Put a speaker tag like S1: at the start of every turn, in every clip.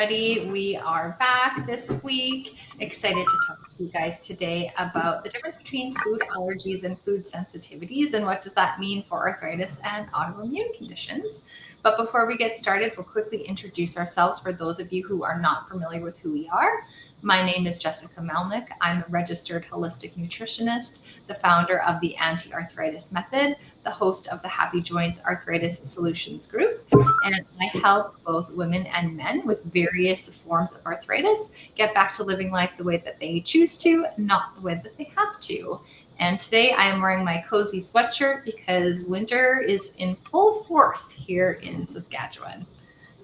S1: everybody. We are back this week. Excited to talk to you guys today about the difference between food allergies and food sensitivities and what does that mean for arthritis and autoimmune conditions. But before we get started, we'll quickly introduce ourselves for those of you who are not familiar with who we are. My name is Jessica Melnick. I'm a registered holistic nutritionist, the founder of the Anti-Arthritis Method, the host of the Happy Joints Arthritis Solutions Group, and I help both women and men with various forms of arthritis get back to living life the way that they choose to, not the way that they have to. And today I am wearing my cozy sweatshirt because winter is in full force here in Saskatchewan.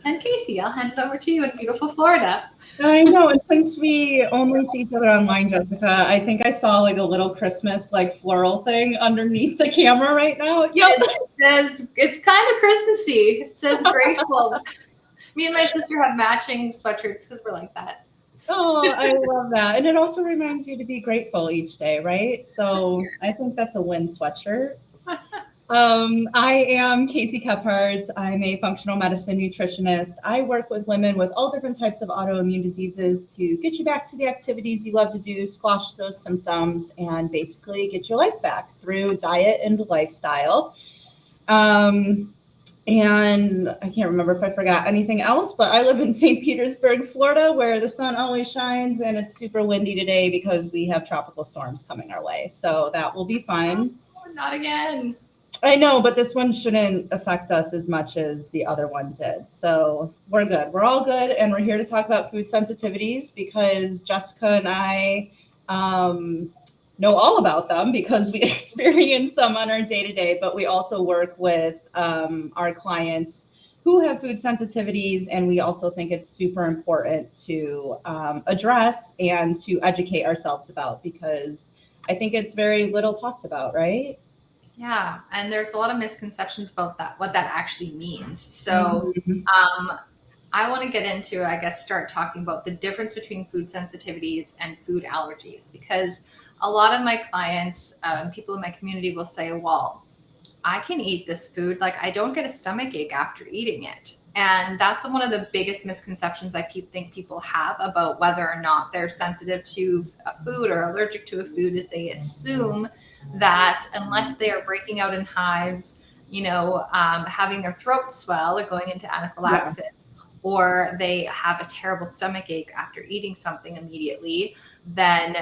S1: And Casey, I'll hand it over to you in beautiful Florida.
S2: I know, and since we only see each other online, Jessica, I think I saw like a little Christmas like floral thing underneath the camera right now. Yep.
S1: It says, it's kind of Christmassy. It says grateful. Me and my sister have matching sweatshirts because we're like that.
S2: Oh, I love that. And it also reminds you to be grateful each day, right? So I think that's a win sweatshirt. I am Casey Kephart. I'm a functional medicine nutritionist. I work with women with all different types of autoimmune diseases to get you back to the activities you love to do, squash those symptoms, and basically get your life back through diet and lifestyle. And I can't remember if I forgot anything else, but I live in St. Petersburg, Florida, where the sun always shines and it's super windy today because we have tropical storms coming our way. So that will be fun.
S1: Oh, not again.
S2: I know, but this one shouldn't affect us as much as the other one did. So we're good. We're all good. And we're here to talk about food sensitivities because Jessica and I know all about them because we experience them on our day-to-day, but we also work with our clients who have food sensitivities. And we also think it's super important to address and to educate ourselves about because I think it's very little talked about, right?
S1: Yeah, and there's a lot of misconceptions about that, what that actually means. So I want to get into, I guess, start talking about the difference between food sensitivities and food allergies, because a lot of my clients and people in my community will say, well, I can eat this food. Like I don't get a stomach ache after eating it. And that's one of the biggest misconceptions I think people have about whether or not they're sensitive to a food or allergic to a food is they assume that unless they are breaking out in hives, having their throat swell or going into anaphylaxis, or they have a terrible stomach ache after eating something immediately, then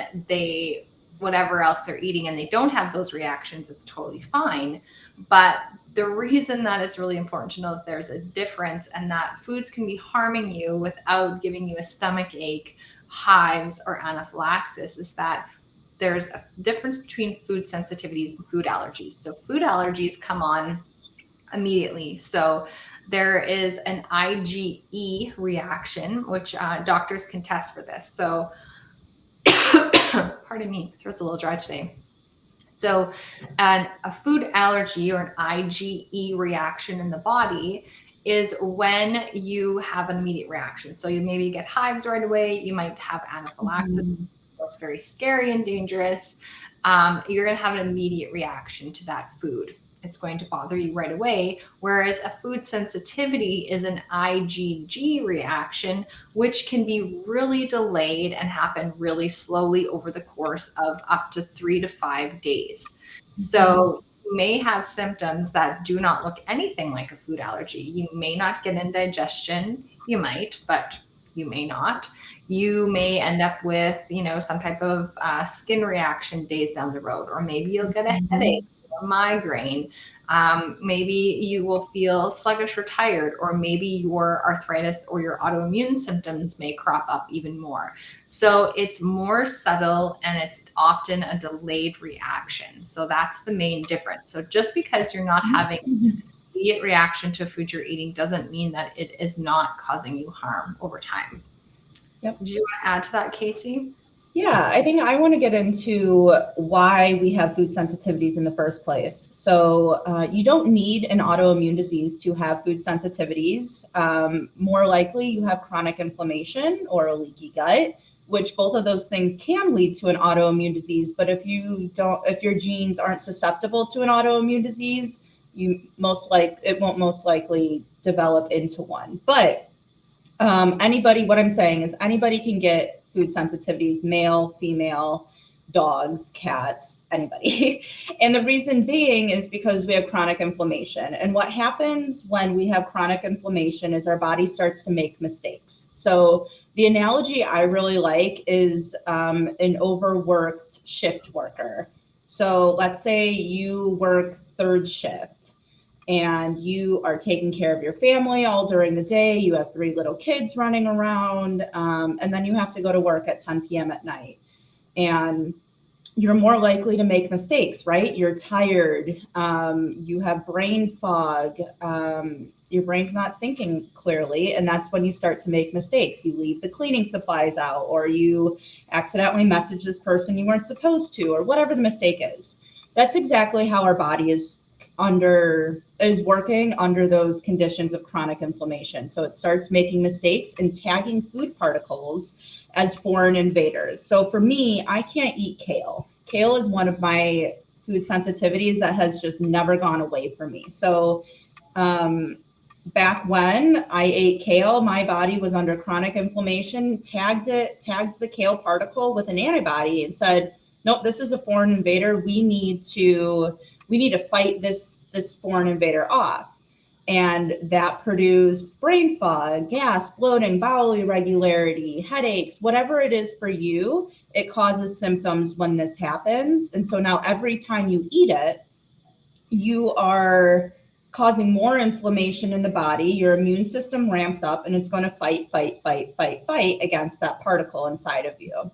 S1: whatever else they're eating and they don't have those reactions, it's totally fine. But the reason that it's really important to know that there's a difference and that foods can be harming you without giving you a stomach ache, hives, or anaphylaxis is that there's a difference between food sensitivities and food allergies. So food allergies come on immediately. So there is an IgE reaction, which doctors can test for this. So pardon me, throat's a little dry today. So a food allergy or an IgE reaction in the body is when you have an immediate reaction. So you maybe get hives right away. You might have anaphylaxis. That's very scary and dangerous. You're going to have an immediate reaction to that food. It's going to bother you right away. Whereas a food sensitivity is an IgG reaction, which can be really delayed and happen really slowly over the course of up to 3 to 5 days. So you may have symptoms that do not look anything like a food allergy. You may not get indigestion. You might, but you may not. You may end up with, some type of skin reaction days down the road, or maybe you'll get a headache, or migraine. Maybe you will feel sluggish or tired, or maybe your arthritis or your autoimmune symptoms may crop up even more. So it's more subtle and it's often a delayed reaction. So that's the main difference. So just because you're not having an immediate reaction to a food you're eating doesn't mean that it is not causing you harm over time.
S2: Yep.
S1: Do you want to add to that, Casey?
S2: Yeah, I think I want to get into why we have food sensitivities in the first place. So you don't need an autoimmune disease to have food sensitivities. More likely you have chronic inflammation or a leaky gut, which both of those things can lead to an autoimmune disease. But if your genes aren't susceptible to an autoimmune disease, it won't most likely develop into one. But Anybody, what I'm saying is anybody can get food sensitivities, male, female, dogs, cats, anybody. And the reason being is because we have chronic inflammation. And what happens when we have chronic inflammation is our body starts to make mistakes. So the analogy I really like is an overworked shift worker. So let's say you work third shift and you are taking care of your family all during the day. You have 3 little kids running around, and then you have to go to work at 10 p.m. at night. And you're more likely to make mistakes, right? You're tired. You have brain fog. Your brain's not thinking clearly. And that's when you start to make mistakes. You leave the cleaning supplies out, or you accidentally message this person you weren't supposed to, or whatever the mistake is. That's exactly how our body is working under those conditions of chronic inflammation. So it starts making mistakes and tagging food particles as foreign invaders. So for me, I can't eat kale. Kale is one of my food sensitivities that has just never gone away for me. So back when I ate kale, my body was under chronic inflammation, tagged the kale particle with an antibody and said, nope, this is a foreign invader. We need to fight this foreign invader off. And that produced brain fog, gas, bloating, bowel irregularity, headaches, whatever it is for you, it causes symptoms when this happens. And so now every time you eat it, you are causing more inflammation in the body. Your immune system ramps up and it's going to fight against that particle inside of you.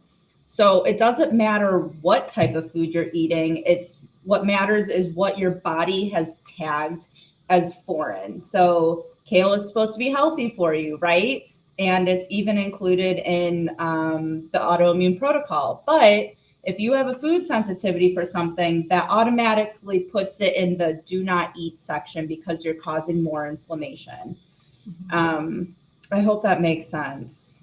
S2: So it doesn't matter what type of food you're eating. What matters is what your body has tagged as foreign. So kale is supposed to be healthy for you, right? And it's even included in the autoimmune protocol. But if you have a food sensitivity for something, that automatically puts it in the do not eat section because you're causing more inflammation. I hope that makes sense.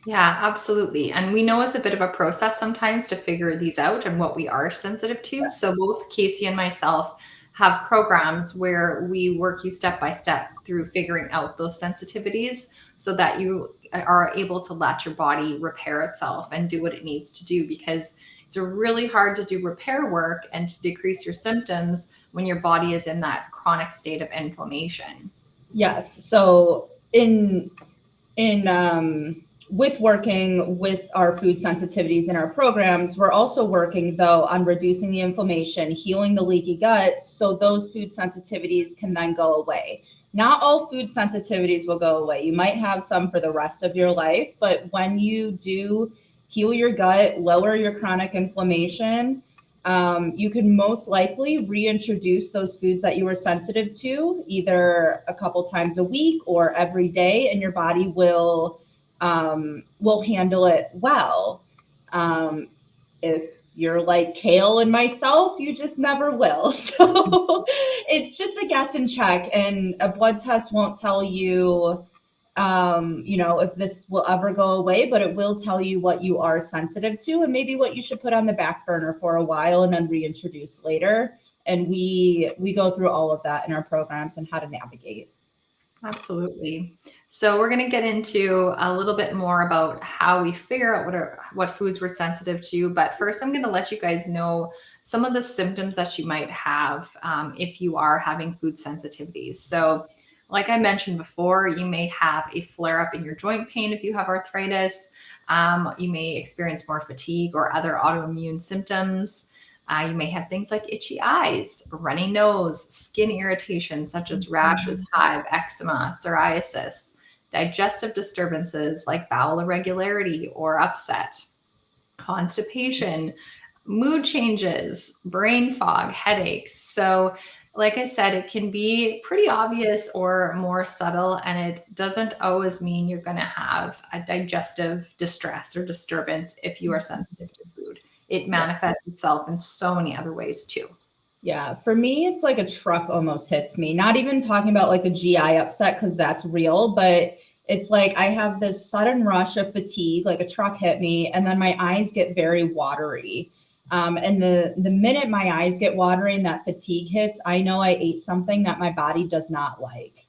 S1: Yeah, absolutely. And we know it's a bit of a process sometimes to figure these out and what we are sensitive to.
S2: Yes.
S1: So both Casey and myself have programs where we work you step by step through figuring out those sensitivities so that you are able to let your body repair itself and do what it needs to do, because it's really hard to do repair work and to decrease your symptoms when your body is in that chronic state of inflammation.
S2: Yes. So with working with our food sensitivities in our programs, we're also working, though, on reducing the inflammation, healing the leaky gut, so those food sensitivities can then go away. Not all food sensitivities will go away. You might have some for the rest of your life, but when you do heal your gut, lower your chronic inflammation, you can most likely reintroduce those foods that you were sensitive to either a couple times a week or every day, and your body will handle it well. If you're like Kale and myself, you just never will. So it's just a guess and check, and a blood test won't tell you, if this will ever go away, but it will tell you what you are sensitive to and maybe what you should put on the back burner for a while and then reintroduce later. And we go through all of that in our programs and how to navigate.
S1: Absolutely. So we're going to get into a little bit more about how we figure out what foods we're sensitive to. But first, I'm going to let you guys know some of the symptoms that you might have if you are having food sensitivities. So like I mentioned before, you may have a flare up in your joint pain if you have arthritis. You may experience more fatigue or other autoimmune symptoms. You may have things like itchy eyes, runny nose, skin irritation such as rashes, hive, eczema, psoriasis, digestive disturbances like bowel irregularity or upset, constipation, mood changes, brain fog, headaches. So, like I said, it can be pretty obvious or more subtle, and it doesn't always mean you're going to have a digestive distress or disturbance if you are sensitive to food. It manifests itself in so many other ways too.
S2: Yeah, for me, it's like a truck almost hits me. Not even talking about like the GI upset, because that's real, but it's like I have this sudden rush of fatigue, like a truck hit me, and then my eyes get very watery. And the minute my eyes get watery and that fatigue hits, I know I ate something that my body does not like.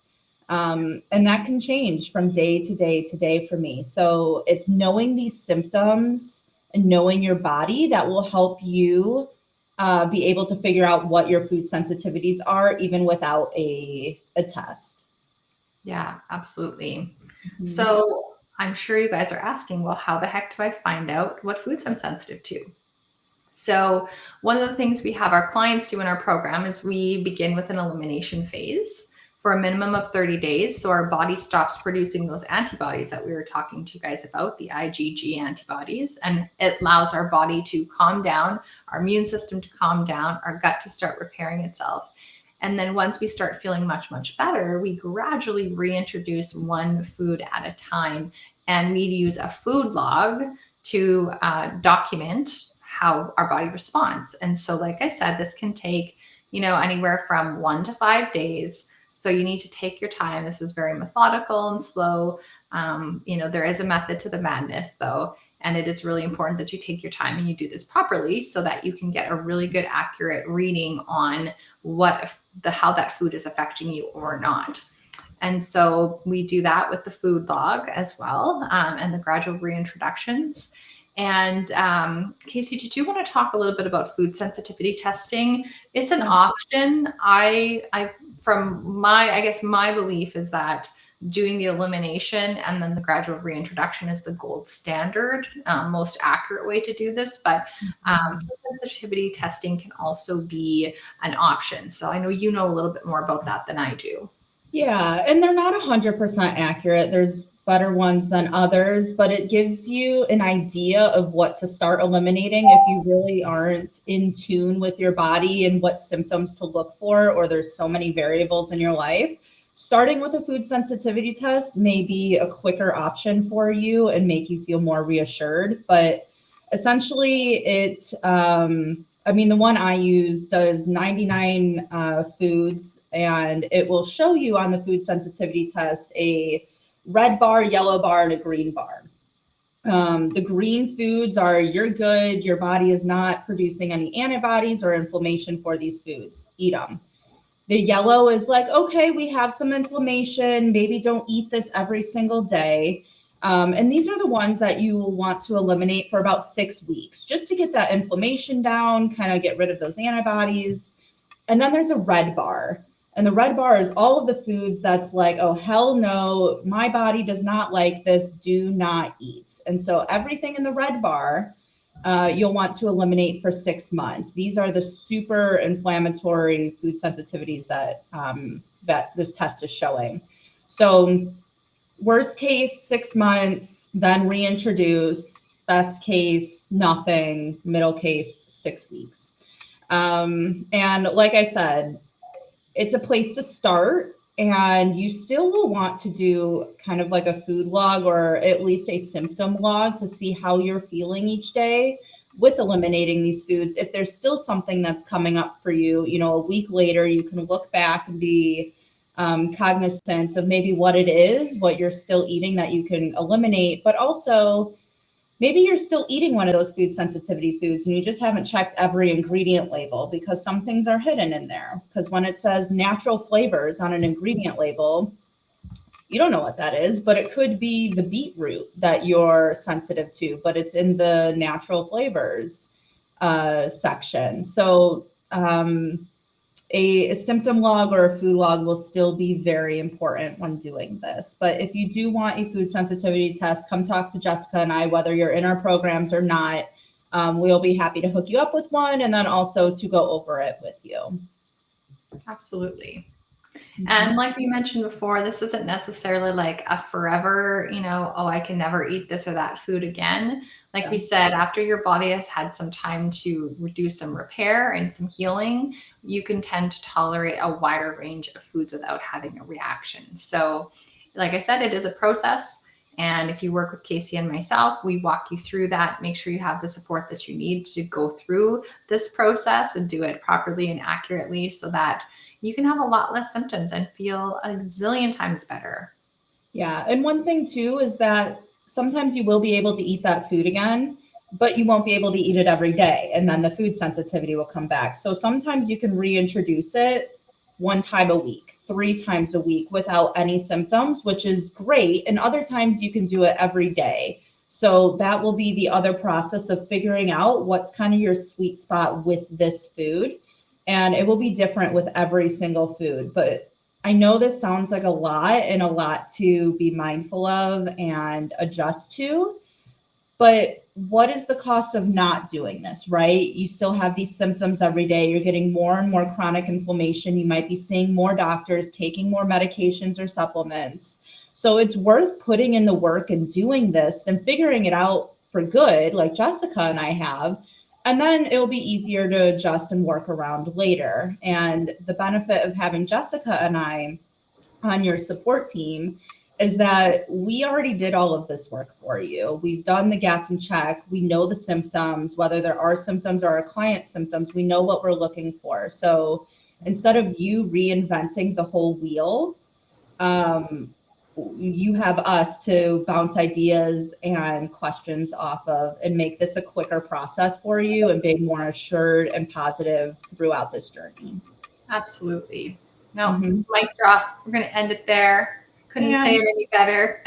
S2: And that can change from day to day to day for me. So it's knowing these symptoms and knowing your body that will help you be able to figure out what your food sensitivities are, even without a test.
S1: Yeah, absolutely.
S2: Mm-hmm.
S1: So I'm sure you guys are asking, well, how the heck do I find out what foods I'm sensitive to? So one of the things we have our clients do in our program is we begin with an elimination phase for a minimum of 30 days. So our body stops producing those antibodies that we were talking to you guys about, the IgG antibodies, and it allows our body to calm down, our immune system to calm down, our gut to start repairing itself. And then once we start feeling much, much better, we gradually reintroduce one food at a time. And we use a food log to document how our body responds. And so, like I said, this can take, anywhere from 1 to 5 days. So you need to take your time. This is very methodical and slow. There is a method to the madness, though. And it is really important that you take your time and you do this properly so that you can get a really good, accurate reading on how that food is affecting you or not. And so we do that with the food log as well, and the gradual reintroductions. And Casey, did you want to talk a little bit about food sensitivity testing? It's an option. My belief is that doing the elimination and then the gradual reintroduction is the gold standard, most accurate way to do this. But food sensitivity testing can also be an option. So I know you know a little bit more about that than I do.
S2: Yeah, and they're not 100% accurate. There's better ones than others, but it gives you an idea of what to start eliminating if you really aren't in tune with your body and what symptoms to look for, or there's so many variables in your life. Starting with a food sensitivity test may be a quicker option for you and make you feel more reassured. But essentially, the one I use does 99 foods, and it will show you on the food sensitivity test a red bar, yellow bar, and a green bar. The green foods are you're good, your body is not producing any antibodies or inflammation for these foods, eat them. The yellow is like, okay, we have some inflammation, maybe don't eat this every single day. And these are the ones that you will want to eliminate for about 6 weeks, just to get that inflammation down, kind of get rid of those antibodies. And then there's a red bar. And the red bar is all of the foods that's like, oh, hell no, my body does not like this, do not eat. And so everything in the red bar, you'll want to eliminate for 6 months. These are the super inflammatory food sensitivities that this test is showing. So worst case, 6 months, then reintroduce. Best case, nothing. Middle case, 6 weeks. And like I said, it's a place to start, and you still will want to do kind of like a food log or at least a symptom log to see how you're feeling each day with eliminating these foods. If there's still something that's coming up for you, a week later, you can look back and be cognizant of maybe what it is, what you're still eating that you can eliminate, but also maybe you're still eating one of those food sensitivity foods and you just haven't checked every ingredient label, because some things are hidden in there. Because when it says natural flavors on an ingredient label, you don't know what that is, but it could be the beetroot that you're sensitive to, but it's in the natural flavors section. So a symptom log or a food log will still be very important when doing this. But if you do want a food sensitivity test, come talk to Jessica and I, whether you're in our programs or not. We'll be happy to hook you up with one, and then also to go over it with you.
S1: Absolutely. And like we mentioned before, this isn't necessarily like a forever, I can never eat this or that food again. Like we said, after your body has had some time to do some repair and some healing, you can tend to tolerate a wider range of foods without having a reaction. So like I said, it is a process. And if you work with Casey and myself, we walk you through that. Make sure you have the support that you need to go through this process and do it properly and accurately so that you can have a lot less symptoms and feel a zillion times better.
S2: Yeah. And one thing too is that sometimes you will be able to eat that food again, but you won't be able to eat it every day. And then the food sensitivity will come back. So sometimes you can reintroduce it one time a week, 3 times a week without any symptoms, which is great. And other times you can do it every day. So that will be the other process of figuring out what's kind of your sweet spot with this food. And it will be different with every single food. But I know this sounds like a lot and a lot to be mindful of and adjust to. But what is the cost of not doing this, right? You still have these symptoms every day. You're getting more and more chronic inflammation. You might be seeing more doctors, taking more medications or supplements. So it's worth putting in the work and doing this and figuring it out for good, like Jessica and I have. And then it'll be easier to adjust and work around later. And the benefit of having Jessica and I on your support team is that we already did all of this work for you. We've done the gas and check. We know the symptoms, whether there are symptoms or our client symptoms, we know what we're looking for. So instead of you reinventing the whole wheel, you have us to bounce ideas and questions off of and make this a quicker process for you and be more assured and positive throughout this journey.
S1: Absolutely. No, mic drop. We're going to end it there. Couldn't say it any better.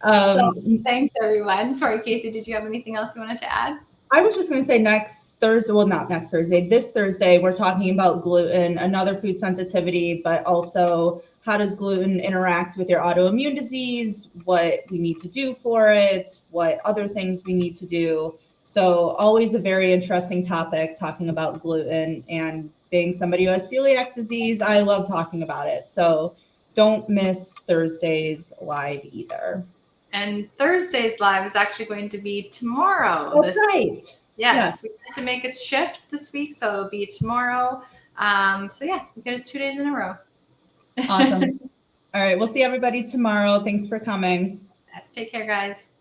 S1: So thanks, everyone. Sorry, Casey, did you have anything else you wanted to add?
S2: I was just going to say next Thursday, well, not next Thursday, this Thursday, we're talking about gluten, another food sensitivity, but also how does gluten interact with your autoimmune disease, what we need to do for it, what other things we need to do. So always a very interesting topic, talking about gluten, and being somebody who has celiac disease, I love talking about it. So don't miss Thursday's live either.
S1: And Thursday's live is actually going to be tomorrow.
S2: That's right.
S1: Yes, we had to make a shift this week, so it'll be tomorrow. So yeah, we get us 2 days in a row.
S2: Awesome. All right, we'll see everybody tomorrow. Thanks for coming.
S1: Yes, take care, guys.